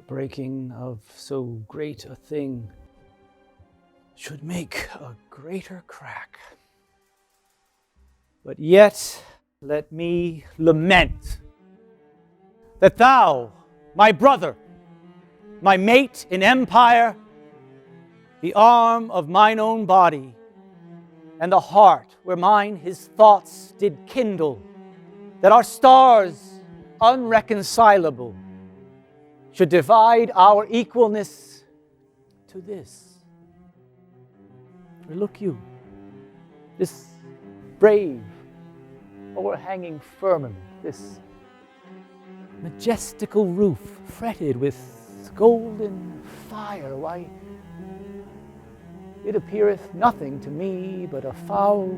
breaking of so great a thing should make a greater crack. But yet let me lament that thou, my brother, my mate in empire, the arm of mine own body, and the heart where mine his thoughts did kindle, that our stars unreconcilable should divide our equalness to this. For look you, this brave o'erhanging firmament, this majestical roof fretted with golden fire, why, it appeareth nothing to me but a foul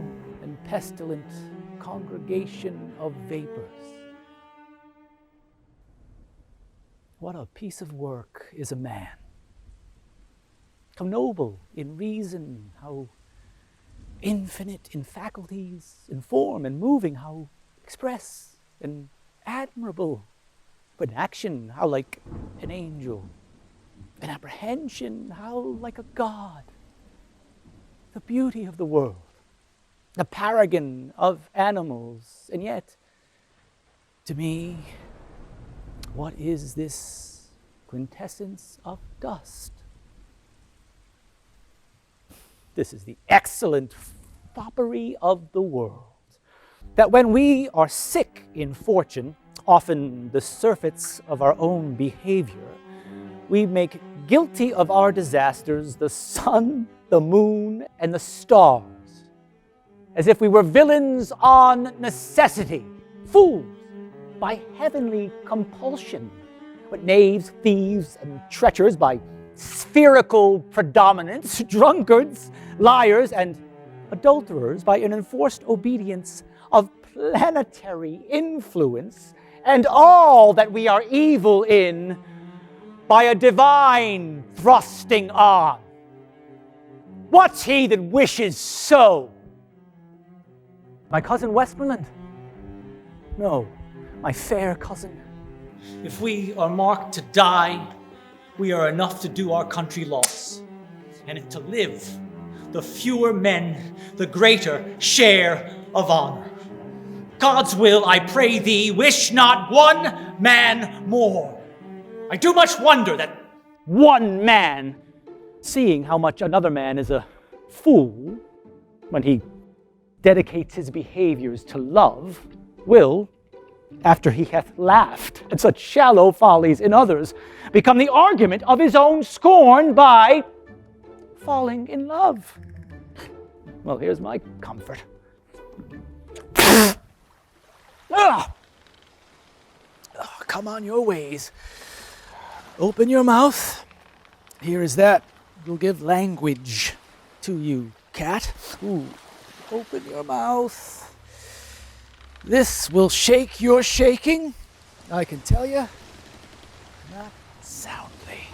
and pestilent congregation of vapors. What a piece of work is a man! How noble in reason, how infinite in faculties, in form and moving, how express and admirable, but in action, how like an angel, in apprehension, how like a god. The beauty of the world, the paragon of animals, and yet, to me, what is this quintessence of dust? This is the excellent foppery of the world, that when we are sick in fortune, often the surfeits of our own behavior, we make guilty of our disasters the sun, the moon, and the stars, as if we were villains on necessity, fools by heavenly compulsion, but knaves, thieves, and treacherous by spherical predominance, drunkards, liars, and adulterers by an enforced obedience of planetary influence, and all that we are evil in by a divine thrusting on. What's he that wishes so? My cousin Westmoreland? No, my fair cousin. If we are marked to die, we are enough to do our country loss. And if to live, the fewer men, the greater share of honor. God's will, I pray thee, wish not one man more. I do much wonder that one man, seeing how much another man is a fool when he dedicates his behaviors to love, will, after he hath laughed at such shallow follies in others, become the argument of his own scorn by falling in love. Well, here's my comfort. Come on your ways. Open your mouth. Here is that. We'll give language to you, cat. Ooh. Open your mouth. This will shake your shaking, I can tell you. Not soundly.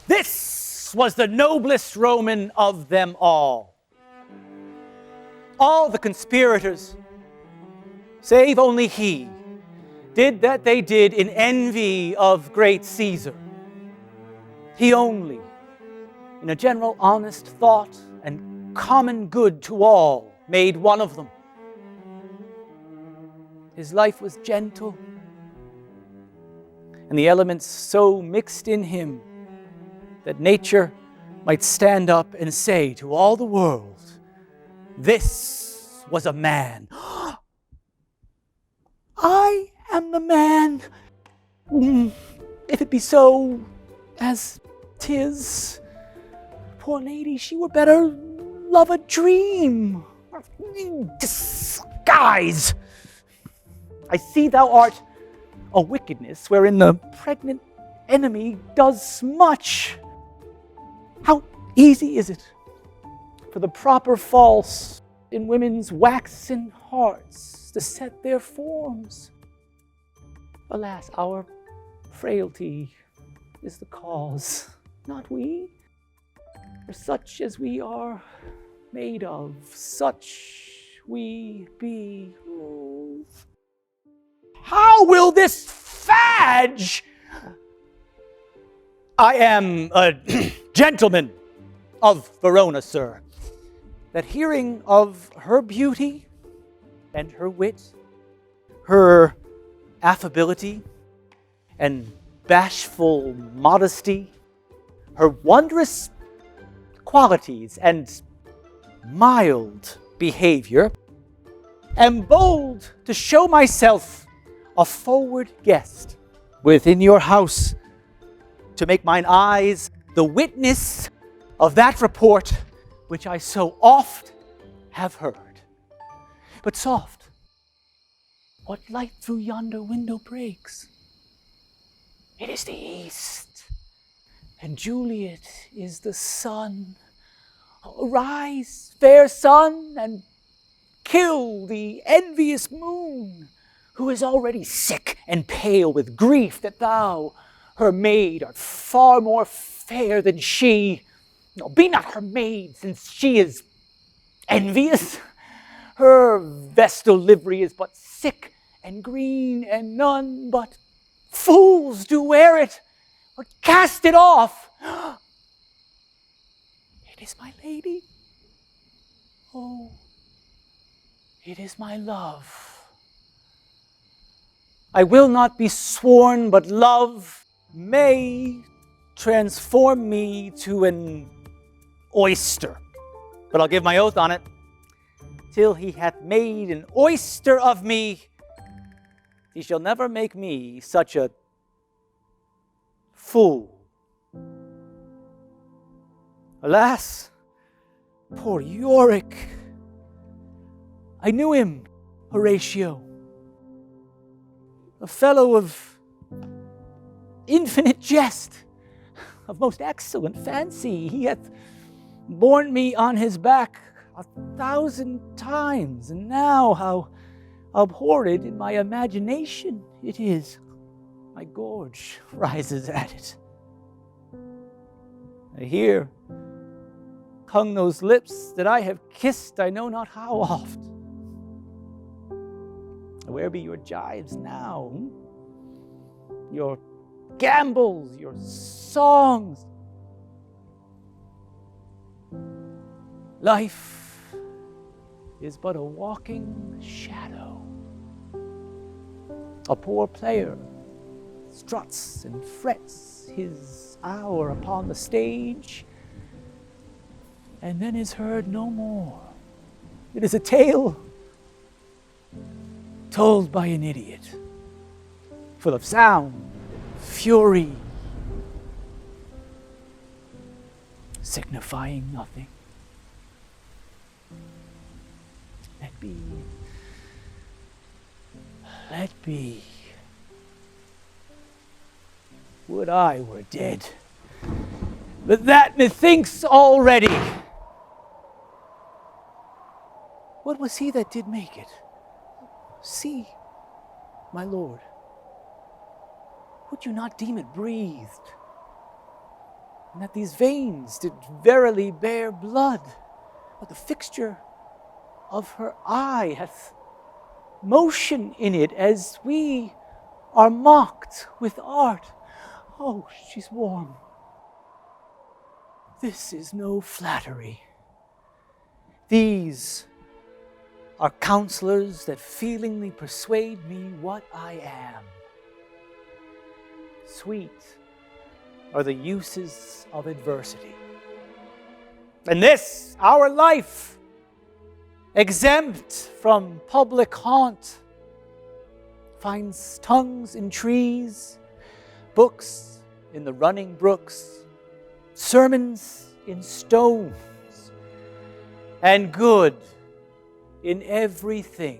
This was the noblest Roman of them all. All the conspirators, save only he, did that they did in envy of great Caesar. He only, in a general honest thought and common good to all, made one of them. His life was gentle, and the elements so mixed in him that nature might stand up and say to all the world, this was a man. I am the man. If it be so as 'tis, poor lady, she were better love a dream. Disguise. I see thou art a wickedness wherein the pregnant enemy does much. How easy is it for the proper false in women's waxen hearts to set their forms? Alas, our frailty is the cause, not we. For such as we are made of, such we be. How will this fadge? I am a gentleman of Verona, sir, that hearing of her beauty and her wit, her affability and bashful modesty, her wondrous qualities and mild behavior, am bold to show myself a forward guest within your house, to make mine eyes the witness of that report which I so oft have heard. But soft, what light through yonder window breaks? It is the east, and Juliet is the sun. Arise, fair sun, and kill the envious moon, who is already sick and pale with grief that thou, her maid, art far more fair than she. No, be not her maid, since she is envious. Her vestal livery is but sick and green, and none but fools do wear it, or cast it off. It is my lady. Oh, it is my love. I will not be sworn, but love may transform me to an oyster. But I'll give my oath on it. Till he hath made an oyster of me, he shall never make me such a fool. Alas, poor Yorick. I knew him, Horatio. A fellow of infinite jest, of most excellent fancy. He hath borne me on his back 1,000 times, and now how abhorred in my imagination it is. My gorge rises at it. Here hung those lips that I have kissed I know not how oft. Where be your jibes now? Your gambols, your songs? Life is but a walking shadow. A poor player struts and frets his hour upon the stage, and then is heard no more. It is a tale told by an idiot, full of sound, fury, signifying nothing. Let be. Let be. Would I were dead, but that methinks already. What was he that did make it? See, my lord, would you not deem it breathed, and that these veins did verily bear blood, but the fixture of her eye hath motion in it, as we are mocked with art. Oh, she's warm. This is no flattery. These are counselors that feelingly persuade me what I am. Sweet are the uses of adversity. And this, our life, exempt from public haunt, finds tongues in trees, books in the running brooks, sermons in stones, and good in everything